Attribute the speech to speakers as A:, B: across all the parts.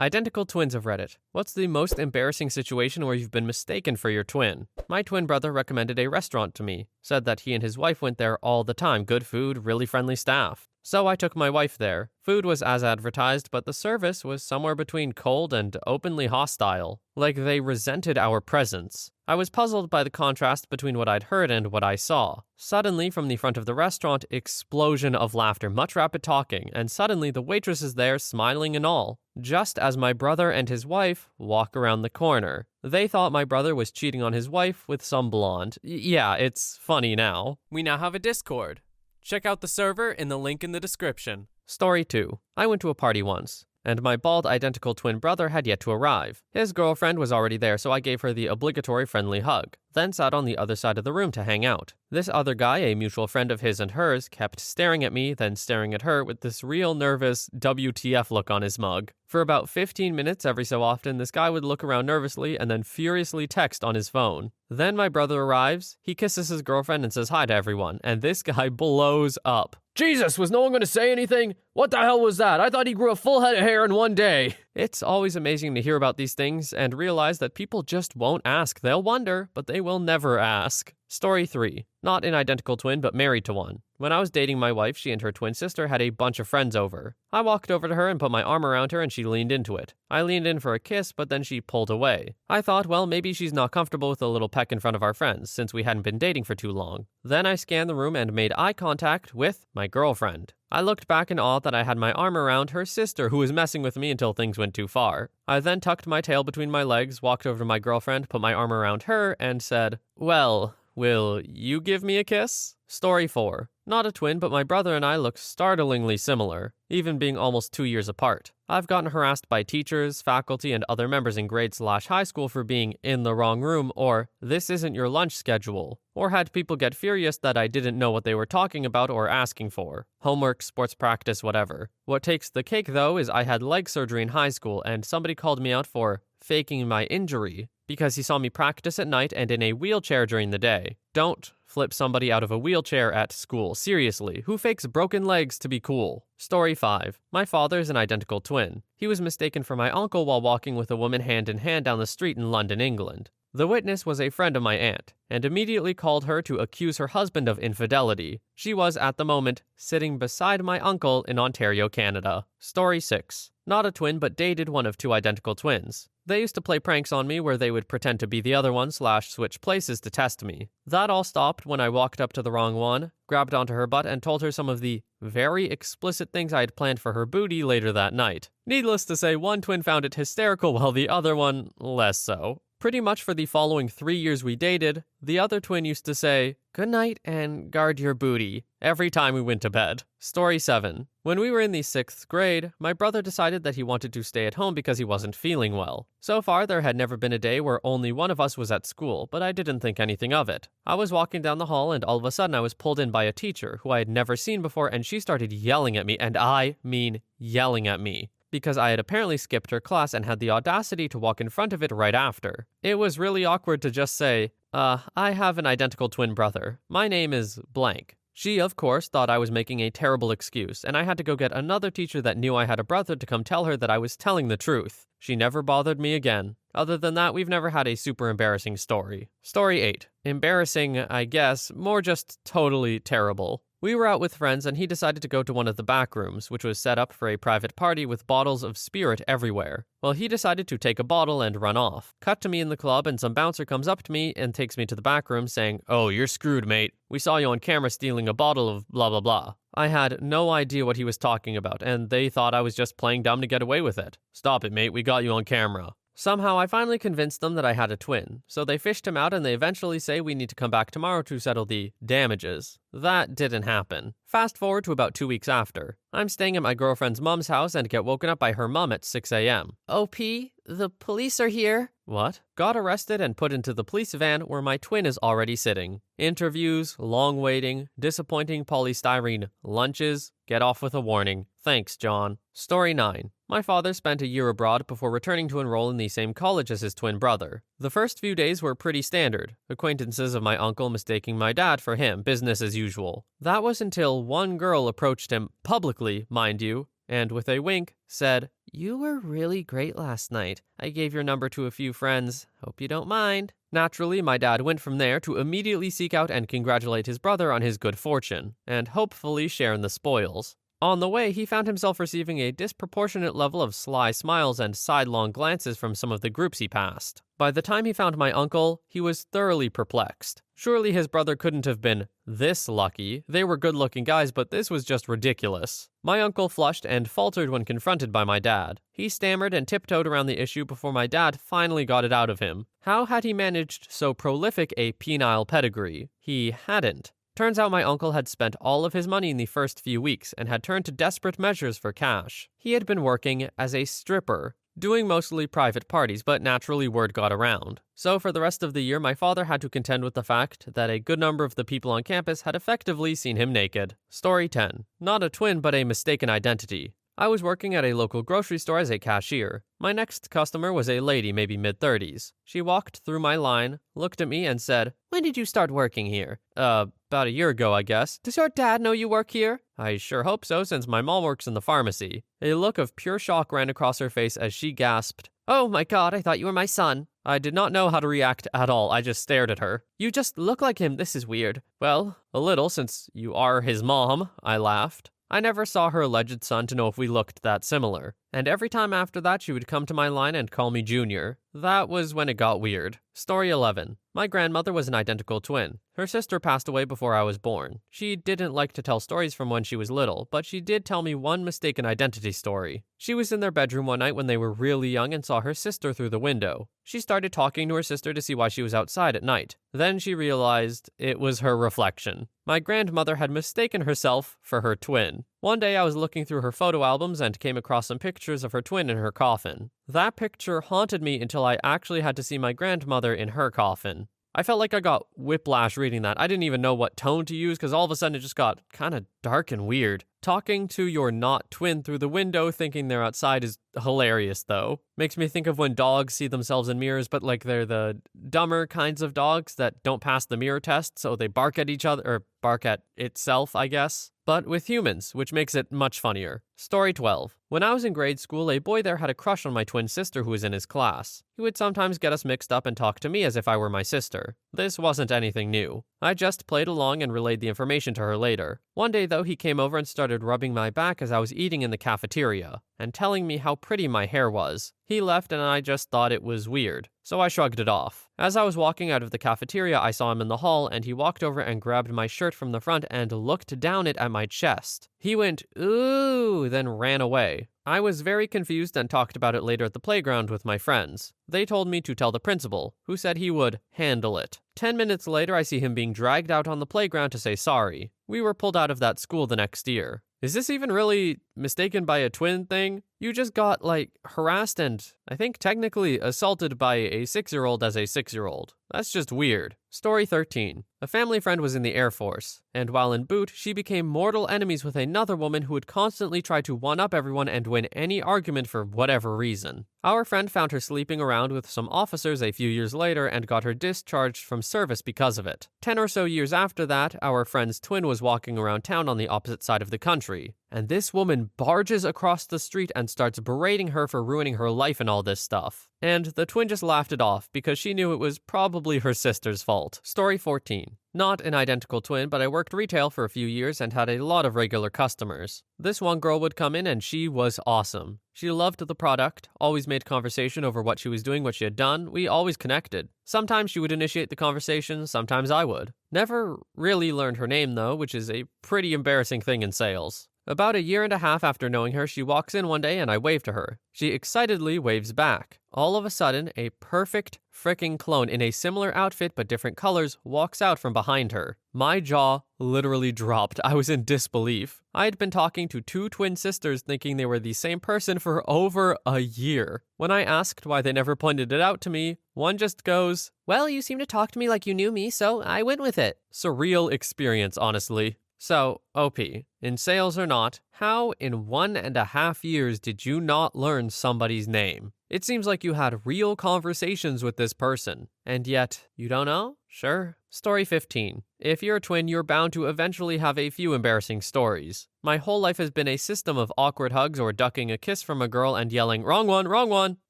A: Identical twins of Reddit. What's the most embarrassing situation where you've been mistaken for your twin? My twin brother recommended a restaurant to me. Said that he and his wife went there all the time. Good food, really friendly staff. So I took my wife there. Food was as advertised, but the service was somewhere between cold and openly hostile. Like they resented our presence. I was puzzled by the contrast between what I'd heard and what I saw. Suddenly, from the front of the restaurant, explosion of laughter, much rapid talking, and suddenly the waitress is there, smiling and all. Just as my brother and his wife walk around the corner. They thought my brother was cheating on his wife with some blonde. Yeah, it's funny now. We now have a Discord. Check out the server in the link in the description. Story 2. I went to a party once, and my bald identical twin brother had yet to arrive. His girlfriend was already there, so I gave her the obligatory friendly hug, then sat on the other side of the room to hang out. This other guy, a mutual friend of his and hers, kept staring at me, then staring at her with this real nervous WTF look on his mug. For about 15 minutes every so often, this guy would look around nervously and then furiously text on his phone. Then my brother arrives, he kisses his girlfriend and says hi to everyone, and this guy blows up. Jesus, was no one going to say anything? What the hell was that? I thought he grew a full head of hair in one day. It's always amazing to hear about these things and realize that people just won't ask. They'll wonder, but they will never ask. Story 3. Not an identical twin, but married to one. When I was dating my wife, she and her twin sister had a bunch of friends over. I walked over to her and put my arm around her and she leaned into it. I leaned in for a kiss, but then she pulled away. I thought, well, maybe she's not comfortable with a little peck in front of our friends, since we hadn't been dating for too long. Then I scanned the room and made eye contact with my girlfriend. I looked back in awe that I had my arm around her sister who was messing with me until things went too far. I then tucked my tail between my legs, walked over to my girlfriend, put my arm around her, and said, well, will you give me a kiss? Story 4. Not a twin, but my brother and I look startlingly similar, even being almost 2 years apart. I've gotten harassed by teachers, faculty, and other members in grade/high school for being in the wrong room, or this isn't your lunch schedule, or had people get furious that I didn't know what they were talking about or asking for. Homework, sports practice, whatever. What takes the cake, though, is I had leg surgery in high school, and somebody called me out for faking my injury because he saw me practice at night and in a wheelchair during the day. Don't flip somebody out of a wheelchair at school. Seriously, who fakes broken legs to be cool? Story 5. My father's an identical twin. He was mistaken for my uncle while walking with a woman hand in hand down the street in London, England. The witness was a friend of my aunt, and immediately called her to accuse her husband of infidelity. She was, at the moment, sitting beside my uncle in Ontario, Canada. Story 6. Not a twin, but dated one of two identical twins. They used to play pranks on me where they would pretend to be the other one / switch places to test me. That all stopped when I walked up to the wrong one, grabbed onto her butt, and told her some of the very explicit things I had planned for her booty later that night. Needless to say, one twin found it hysterical while the other one less so. Pretty much for the following 3 years we dated, the other twin used to say, "Good night and guard your booty," every time we went to bed. Story 7. When we were in the 6th grade, my brother decided that he wanted to stay at home because he wasn't feeling well. So far, there had never been a day where only one of us was at school, but I didn't think anything of it. I was walking down the hall and all of a sudden I was pulled in by a teacher who I had never seen before, and she started yelling at me, and I mean yelling at me, because I had apparently skipped her class and had the audacity to walk in front of it right after. It was really awkward to just say, I have an identical twin brother. My name is blank. She, of course, thought I was making a terrible excuse, and I had to go get another teacher that knew I had a brother to come tell her that I was telling the truth. She never bothered me again. Other than that, we've never had a super embarrassing story. Story 8. Embarrassing, I guess, more just totally terrible. We were out with friends and he decided to go to one of the back rooms, which was set up for a private party with bottles of spirit everywhere. Well, he decided to take a bottle and run off. Cut to me in the club and some bouncer comes up to me and takes me to the back room saying, "Oh, you're screwed, mate. We saw you on camera stealing a bottle of blah blah blah." I had no idea what he was talking about, and they thought I was just playing dumb to get away with it. "Stop it, mate. We got you on camera." Somehow I finally convinced them that I had a twin, so they fished him out and they eventually say we need to come back tomorrow to settle the damages. That didn't happen. Fast forward to about 2 weeks after. I'm staying at my girlfriend's mom's house and get woken up by her mom at 6 a.m. "OP, the police are here." What? Got arrested and put into the police van where my twin is already sitting. Interviews, long waiting, disappointing polystyrene lunches, get off with a warning. Thanks, John. Story 9. My father spent a year abroad before returning to enroll in the same college as his twin brother. The first few days were pretty standard. Acquaintances of my uncle mistaking my dad for him, business as usual. That was until one girl approached him, publicly, mind you, and with a wink, said, "You were really great last night. I gave your number to a few friends. Hope you don't mind." Naturally, my dad went from there to immediately seek out and congratulate his brother on his good fortune, and hopefully share in the spoils. On the way, he found himself receiving a disproportionate level of sly smiles and sidelong glances from some of the groups he passed. By the time he found my uncle, he was thoroughly perplexed. Surely his brother couldn't have been this lucky. They were good-looking guys, but this was just ridiculous. My uncle flushed and faltered when confronted by my dad. He stammered and tiptoed around the issue before my dad finally got it out of him. How had he managed so prolific a penile pedigree? He hadn't. Turns out my uncle had spent all of his money in the first few weeks and had turned to desperate measures for cash. He had been working as a stripper, doing mostly private parties, but naturally word got around. So for the rest of the year, my father had to contend with the fact that a good number of the people on campus had effectively seen him naked. Story 10. Not a twin, but a mistaken identity. I was working at a local grocery store as a cashier. My next customer was a lady, maybe mid-30s. She walked through my line, looked at me, and said, "When did you start working here?" About a year ago, I guess." Does your dad know you work here?" "I sure hope so, since my mom works in the pharmacy." A look of pure shock ran across her face as she gasped, "Oh my god, I thought you were my son." I did not know how to react at all. I just stared at her. "You just look like him. This is weird." "Well, a little, since you are his mom," I laughed. I never saw her alleged son to know if we looked that similar, and every time after that she would come to my line and call me Junior. That was when it got weird. Story 11. My grandmother was an identical twin. Her sister passed away before I was born. She didn't like to tell stories from when she was little, but she did tell me one mistaken identity story. She was in their bedroom one night when they were really young and saw her sister through the window. She started talking to her sister to see why she was outside at night. Then she realized it was her reflection. My grandmother had mistaken herself for her twin. One day I was looking through her photo albums and came across some pictures of her twin in her coffin. That picture haunted me until I actually had to see my grandmother in her coffin. I felt like I got whiplash reading that. I didn't even know what tone to use because all of a sudden it just got kind of dark and weird. Talking to your not twin through the window thinking they're outside is hilarious, though. Makes me think of when dogs see themselves in mirrors, but like they're the dumber kinds of dogs that don't pass the mirror test, so they bark at each other, or bark at itself, I guess. But with humans, which makes it much funnier. Story 12. When I was in grade school, a boy there had a crush on my twin sister who was in his class. He would sometimes get us mixed up and talk to me as if I were my sister. This wasn't anything new. I just played along and relayed the information to her later. One day, though, he came over and started rubbing my back as I was eating in the cafeteria, and telling me how pretty my hair was. He left and I just thought it was weird, so I shrugged it off. As I was walking out of the cafeteria, I saw him in the hall, and he walked over and grabbed my shirt from the front and looked down it at my chest. He went, "Ooh," then ran away. I was very confused and talked about it later at the playground with my friends. They told me to tell the principal, who said he would handle it. 10 minutes later, I see him being dragged out on the playground to say sorry. We were pulled out of that school the next year. Is this even really mistaken by a twin thing? You just got, harassed and, I think, technically assaulted by a 6-year-old as a 6-year-old. That's just weird. Story 13. A family friend was in the Air Force, and while in boot, she became mortal enemies with another woman who would constantly try to one-up everyone and win any argument for whatever reason. Our friend found her sleeping around with some officers a few years later and got her discharged from service because of it. 10 or so years after that, our friend's twin was walking around town on the opposite side of the country, and this woman barges across the street and starts berating her for ruining her life and all this stuff. And the twin just laughed it off because she knew it was probably her sister's fault. Story 14. Not an identical twin, but I worked retail for a few years and had a lot of regular customers. This one girl would come in and she was awesome. She loved the product, always made conversation over what she was doing, what she had done. We always connected. Sometimes she would initiate the conversation, sometimes I would. Never really learned her name though, which is a pretty embarrassing thing in sales. About a year and a half after knowing her, she walks in one day and I wave to her. She excitedly waves back. All of a sudden, a perfect fricking clone in a similar outfit but different colors walks out from behind her. My jaw literally dropped. I was in disbelief. I had been talking to 2 twin sisters thinking they were the same person for over a year. When I asked why they never pointed it out to me, one just goes, "Well, you seem to talk to me like you knew me, so I went with it." Surreal experience, honestly. So, OP, in sales or not, how in 1.5 years did you not learn somebody's name? It seems like you had real conversations with this person, and yet you don't know? Sure. Story 15. If you're a twin, you're bound to eventually have a few embarrassing stories. My whole life has been a system of awkward hugs or ducking a kiss from a girl and yelling, "Wrong one, wrong one."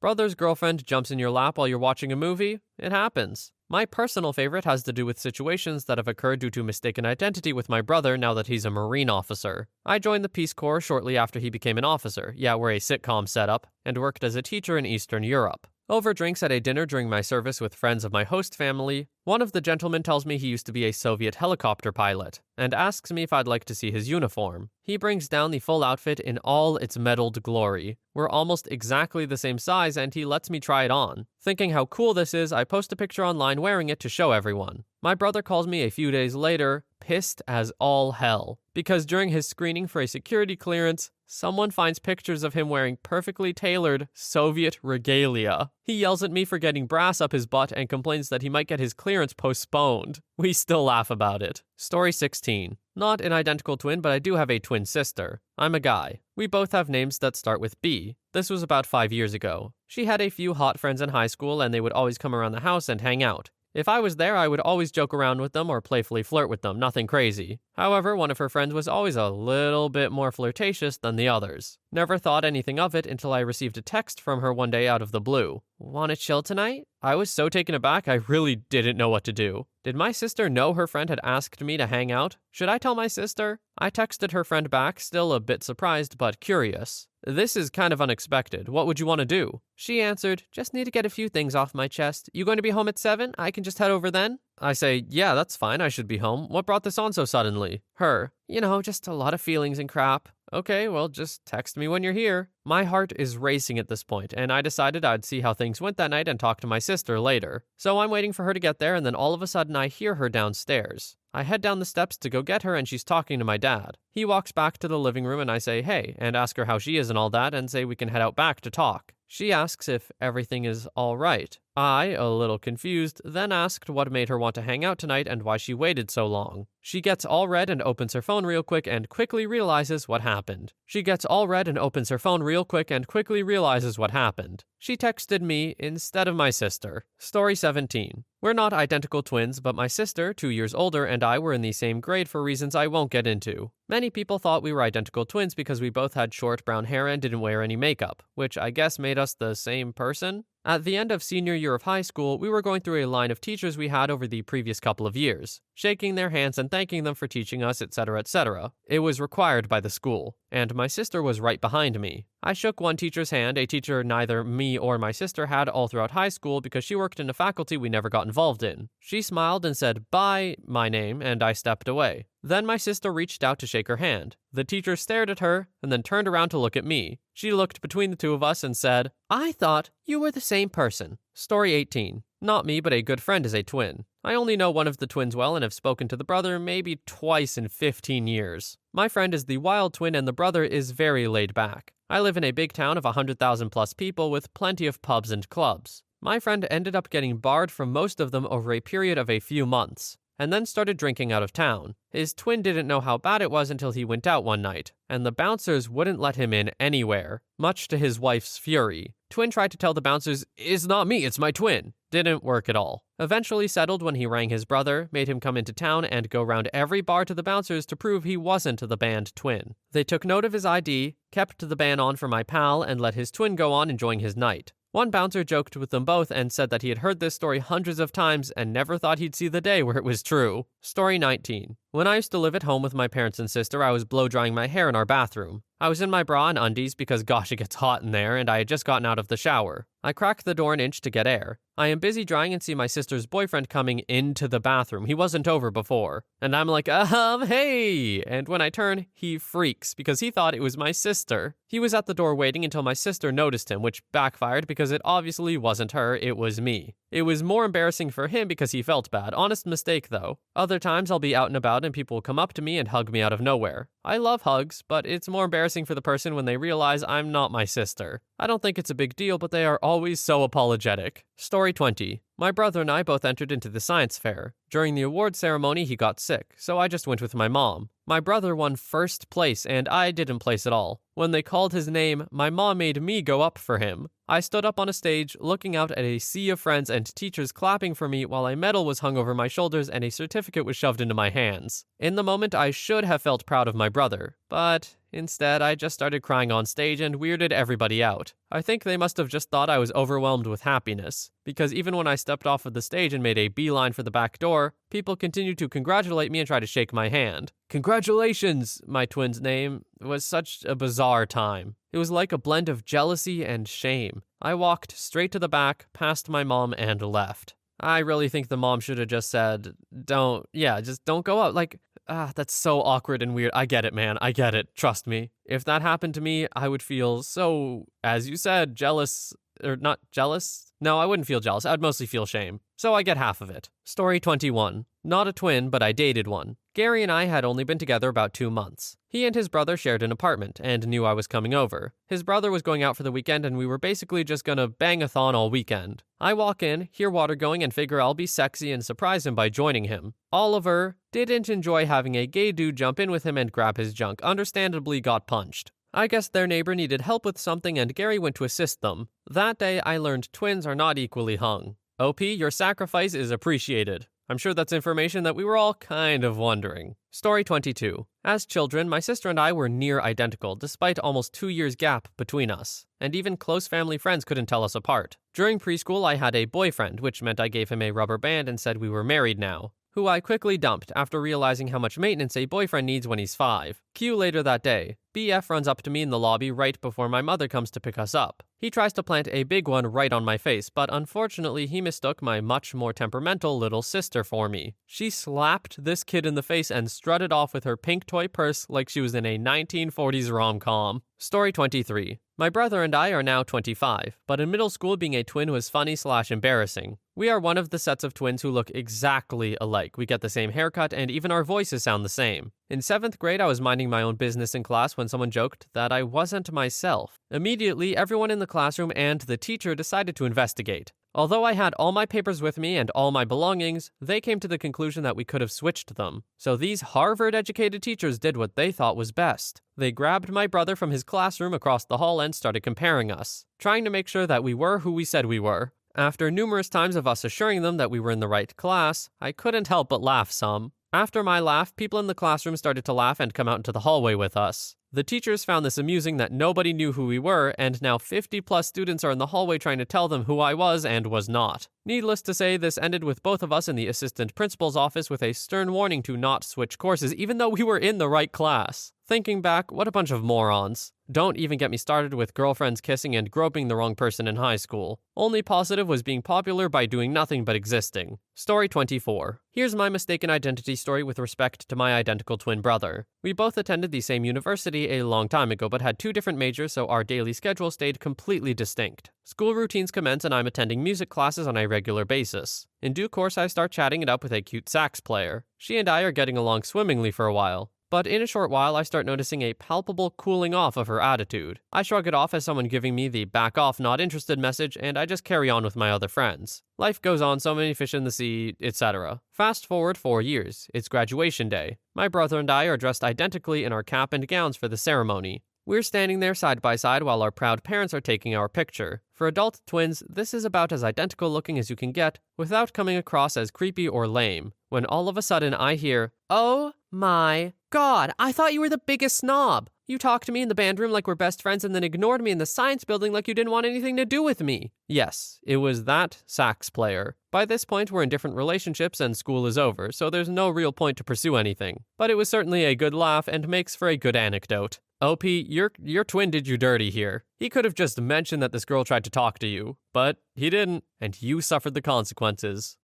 A: Brother's girlfriend jumps in your lap while you're watching a movie. It happens. My personal favorite has to do with situations that have occurred due to mistaken identity with my brother now that he's a Marine officer. I joined the Peace Corps shortly after he became an officer. Yeah, we're a sitcom setup, and worked as a teacher in Eastern Europe. Over drinks at a dinner during my service with friends of my host family, one of the gentlemen tells me he used to be a Soviet helicopter pilot, and asks me if I'd like to see his uniform. He brings down the full outfit in all its medaled glory. We're almost exactly the same size, and he lets me try it on. Thinking how cool this is, I post a picture online wearing it to show everyone. My brother calls me a few days later, pissed as all hell, because during his screening for a security clearance, someone finds pictures of him wearing perfectly tailored Soviet regalia. He yells at me for getting brass up his butt and complains that he might get his clearance postponed. We still laugh about it. Story 16. Not an identical twin, but I do have a twin sister. I'm a guy. We both have names that start with B. This was about 5 years ago. She had a few hot friends in high school, and they would always come around the house and hang out. If I was there, I would always joke around with them or playfully flirt with them, nothing crazy. However, one of her friends was always a little bit more flirtatious than the others. Never thought anything of it until I received a text from her one day out of the blue. "Wanna chill tonight?" I was so taken aback, I really didn't know what to do. Did my sister know her friend had asked me to hang out? Should I tell my sister? I texted her friend back, still a bit surprised but curious. "This is kind of unexpected. What would you want to do?" She answered, "Just need to get a few things off my chest. You going to be home at 7? I can just head over then?" I say, "Yeah, that's fine. I should be home. What brought this on so suddenly?" Her, just a lot of feelings and crap." Okay, well, just text me when you're here." My heart is racing at this point, and I decided I'd see how things went that night and talk to my sister later. So I'm waiting for her to get there, and then all of a sudden I hear her downstairs. I head down the steps to go get her, and she's talking to my dad. He walks back to the living room, and I say, "Hey," and ask her how she is and all that, and say we can head out back to talk. She asks if everything is all right. I, a little confused, then asked what made her want to hang out tonight and why she waited so long. She gets all red and opens her phone real quick and quickly realizes what happened. She texted me instead of my sister. Story 17. We're not identical twins, but my sister, 2 years older, and I were in the same grade for reasons I won't get into. Many people thought we were identical twins because we both had short brown hair and didn't wear any makeup, which I guess made us the same person. At the end of senior year of high school, we were going through a line of teachers we had over the previous couple of years, shaking their hands and thanking them for teaching us, etc., etc. It was required by the school, and my sister was right behind me. I shook one teacher's hand, a teacher neither me or my sister had all throughout high school because she worked in a faculty we never got involved in. She smiled and said, "Bye," my name, and I stepped away. Then my sister reached out to shake her hand. The teacher stared at her and then turned around to look at me. She looked between the two of us and said, "I thought you were the same person." Story 18. Not me, but a good friend is a twin. I only know one of the twins well and have spoken to the brother maybe twice in 15 years. My friend is the wild twin and the brother is very laid back. I live in a big town of 100,000 plus people with plenty of pubs and clubs. My friend ended up getting barred from most of them over a period of a few months, and then started drinking out of town. His twin didn't know how bad it was until he went out one night, and the bouncers wouldn't let him in anywhere, much to his wife's fury. Twin tried to tell the bouncers, "It's not me, it's my twin." Didn't work at all. Eventually settled when he rang his brother, made him come into town and go round every bar to the bouncers to prove he wasn't the banned twin. They took note of his ID, kept the ban on for my pal, and let his twin go on enjoying his night. One bouncer joked with them both and said that he had heard this story hundreds of times and never thought he'd see the day where it was true. Story 19. When I used to live at home with my parents and sister, I was blow drying my hair in our bathroom. I was in my bra and undies because gosh, it gets hot in there, and I had just gotten out of the shower. I cracked the door an inch to get air. I am busy drying and see my sister's boyfriend coming into the bathroom. He wasn't over before. And I'm like, hey! And when I turn, he freaks because he thought it was my sister. He was at the door waiting until my sister noticed him, which backfired because it obviously wasn't her, it was me. It was more embarrassing for him because he felt bad. Honest mistake, though. Other times I'll be out and about and people will come up to me and hug me out of nowhere. I love hugs, but it's more embarrassing for the person when they realize I'm not my sister. I don't think it's a big deal, but they are always so apologetic. Story 20. My brother and I both entered into the science fair. During the award ceremony, he got sick, so I just went with my mom. My brother won first place, and I didn't place at all. When they called his name, my mom made me go up for him. I stood up on a stage, looking out at a sea of friends and teachers clapping for me while a medal was hung over my shoulders and a certificate was shoved into my hands. In the moment, I should have felt proud of my brother, but instead, I just started crying on stage and weirded everybody out. I think they must have just thought I was overwhelmed with happiness, because even when I stepped off of the stage and made a beeline for the back door, people continued to congratulate me and try to shake my hand. Congratulations, my twin's name. It was such a bizarre time. It was like a blend of jealousy and shame. I walked straight to the back, past my mom, and left. I really think the mom should have just said, just don't go out. That's so awkward and weird. I get it, man. I get it. Trust me. If that happened to me, I would feel so, as you said, jealous. Or not jealous? No, I wouldn't feel jealous. I'd mostly feel shame. So I get half of it. Story 21. Not a twin, but I dated one. Gary and I had only been together about 2 months. He and his brother shared an apartment and knew I was coming over. His brother was going out for the weekend and we were basically just gonna bang-a-thon all weekend. I walk in, hear water going, and figure I'll be sexy and surprise him by joining him. Oliver didn't enjoy having a gay dude jump in with him and grab his junk, understandably got punched. I guess their neighbor needed help with something and Gary went to assist them. That day, I learned twins are not equally hung. OP, your sacrifice is appreciated. I'm sure that's information that we were all kind of wondering. Story 22. As children, my sister and I were near identical, despite almost 2 years gap between us. And even close family friends couldn't tell us apart. During preschool, I had a boyfriend, which meant I gave him a rubber band and said we were married now, who I quickly dumped after realizing how much maintenance a boyfriend needs when he's 5. Cue later that day. BF runs up to me in the lobby right before my mother comes to pick us up. He tries to plant a big one right on my face, but unfortunately he mistook my much more temperamental little sister for me. She slapped this kid in the face and strutted off with her pink toy purse like she was in a 1940s rom-com. Story 23. My brother and I are now 25, but in middle school being a twin was funny/embarrassing. We are one of the sets of twins who look exactly alike. We get the same haircut and even our voices sound the same. In 7th grade, I was minding my own business in class when someone joked that I wasn't myself. Immediately, everyone in the classroom and the teacher decided to investigate. Although I had all my papers with me and all my belongings, they came to the conclusion that we could have switched them. So these Harvard-educated teachers did what they thought was best. They grabbed my brother from his classroom across the hall and started comparing us, trying to make sure that we were who we said we were. After numerous times of us assuring them that we were in the right class, I couldn't help but laugh some. After my laugh, people in the classroom started to laugh and come out into the hallway with us. The teachers found this amusing that nobody knew who we were, and now 50+ students are in the hallway trying to tell them who I was and was not. Needless to say, this ended with both of us in the assistant principal's office with a stern warning to not switch courses, even though we were in the right class. Thinking back, what a bunch of morons. Don't even get me started with girlfriends kissing and groping the wrong person in high school. Only positive was being popular by doing nothing but existing. Story 24. Here's my mistaken identity story with respect to my identical twin brother. We both attended the same university a long time ago, but had 2 different majors, so our daily schedule stayed completely distinct. School routines commence and I'm attending music classes on a regular basis. In due course, I start chatting it up with a cute sax player. She and I are getting along swimmingly for a while. But in a short while, I start noticing a palpable cooling off of her attitude. I shrug it off as someone giving me the back off not interested message, and I just carry on with my other friends. Life goes on, so many fish in the sea, etc. Fast forward 4 years. It's graduation day. My brother and I are dressed identically in our cap and gowns for the ceremony. We're standing there side by side while our proud parents are taking our picture. For adult twins, this is about as identical looking as you can get without coming across as creepy or lame. When all of a sudden I hear, "Oh my God, I thought you were the biggest snob. You talked to me in the band room like we're best friends and then ignored me in the science building like you didn't want anything to do with me." Yes, it was that sax player. By this point, we're in different relationships and school is over, so there's no real point to pursue anything. But it was certainly a good laugh and makes for a good anecdote. OP, your twin did you dirty here. He could have just mentioned that this girl tried to talk to you, but he didn't, and you suffered the consequences.